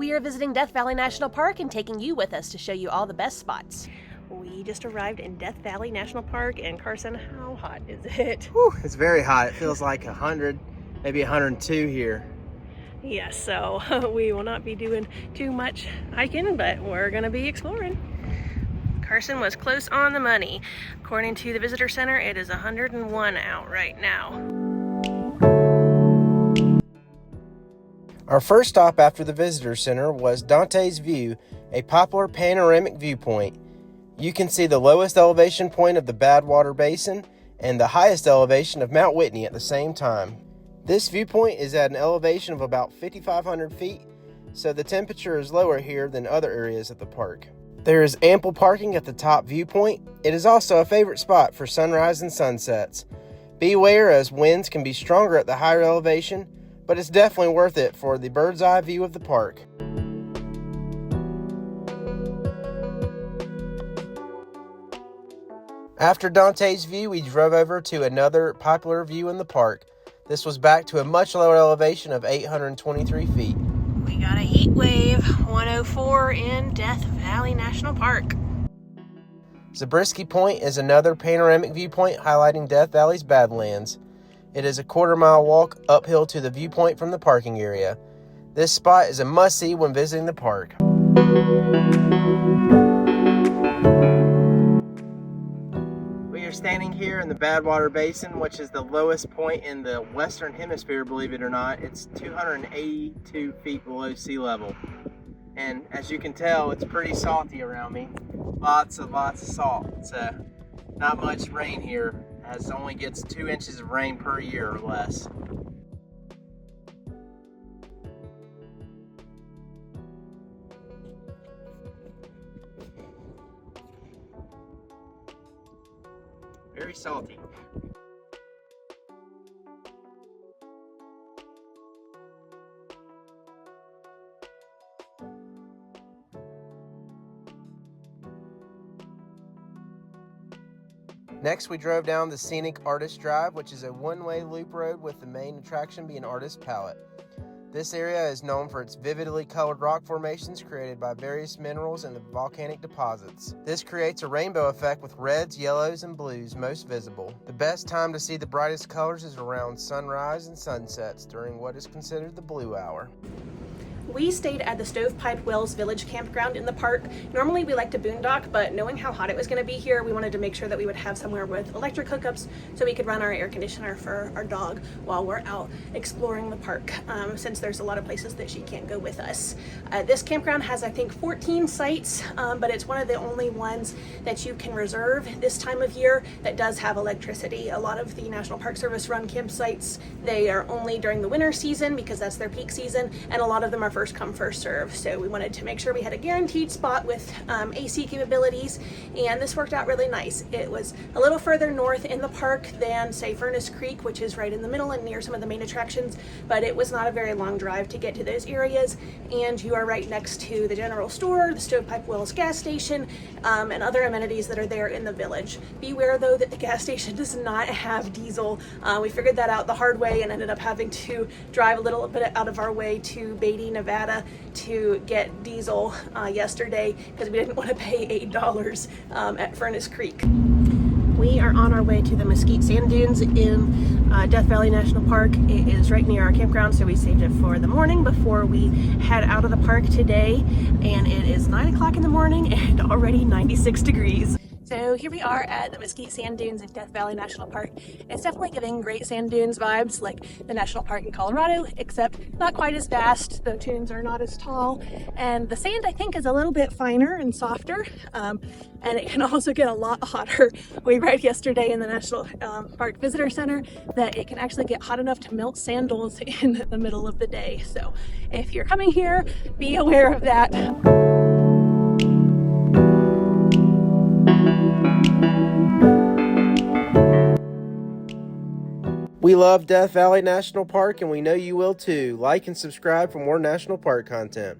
We are visiting Death Valley National Park and taking you with us to show you all the best spots. We just arrived in Death Valley National Park, and Carson, how hot is it? Whew, it's very hot. It feels like 100, maybe 102 here. Yes, so we will not be doing too much hiking, but we're going to be exploring. Carson was close on the money. According to the visitor center, it is 101 out right now. Our first stop after the visitor center was Dante's View, a popular panoramic viewpoint. You can see the lowest elevation point of the Badwater Basin and the highest elevation of Mount Whitney at the same time. This viewpoint is at an elevation of about 5,500 feet, so the temperature is lower here than other areas of the park. There is ample parking at the top viewpoint. It is also a favorite spot for sunrise and sunsets. Beware, as winds can be stronger at the higher elevation, but it's definitely worth it for the bird's eye view of the park. After Dante's View, we drove over to another popular view in the park. This was back to a much lower elevation of 823 feet. We got a heat wave, 104 in Death Valley National Park. Zabriskie Point is another panoramic viewpoint highlighting Death Valley's Badlands. It is a quarter-mile walk uphill to the viewpoint from the parking area. This spot is a must-see when visiting the park. We are standing here in the Badwater Basin, which is the lowest point in the Western Hemisphere, believe it or not. It's 282 feet below sea level. And as you can tell, it's pretty salty around me. Lots of salt. It's not much rain here, as it only gets 2 inches of rain per year or less. Very salty. Next, we drove down the scenic Artist Drive, which is a one-way loop road with the main attraction being Artist Palette. This area is known for its vividly colored rock formations created by various minerals and the volcanic deposits. This creates a rainbow effect with reds, yellows, and blues most visible. The best time to see the brightest colors is around sunrise and sunsets during what is considered the blue hour. We stayed at the Stovepipe Wells Village campground in the park. Normally we like to boondock, but knowing how hot it was going to be here, we wanted to make sure that we would have somewhere with electric hookups so we could run our air conditioner for our dog while we're out exploring the park, since there's a lot of places that she can't go with us. This campground has, I think, 14 sites, but it's one of the only ones that you can reserve this time of year that does have electricity. A lot of the National Park Service run campsites, they are only during the winter season because that's their peak season, and a lot of them are first come, first serve. So we wanted to make sure we had a guaranteed spot with AC capabilities, and this worked out really nice. It was a little further north in the park than, say, Furnace Creek, which is right in the middle and near some of the main attractions, but it was not a very long drive to get to those areas, and you are right next to the general store, the Stovepipe Wells gas station, and other amenities that are there in the village. Beware, though, that the gas station does not have diesel. We figured that out the hard way and ended up having to drive a little bit out of our way to Beatty, Nevada to get diesel yesterday because we didn't want to pay $8 at Furnace Creek. We are on our way to the Mesquite sand dunes in Death Valley National Park. It is right near our campground, so we saved it for the morning before we head out of the park today, and it is 9 o'clock in the morning and already 96 degrees. So here we are at the Mesquite Sand Dunes in Death Valley National Park. It's definitely giving great sand dunes vibes like the National Park in Colorado, except not quite as vast. The dunes are not as tall, and the sand, I think, is a little bit finer and softer, and it can also get a lot hotter. We read yesterday in the National Park Visitor Center that it can actually get hot enough to melt sandals in the middle of the day. So if you're coming here, be aware of that. We love Death Valley National Park, and we know you will too. Like and subscribe for more national park content.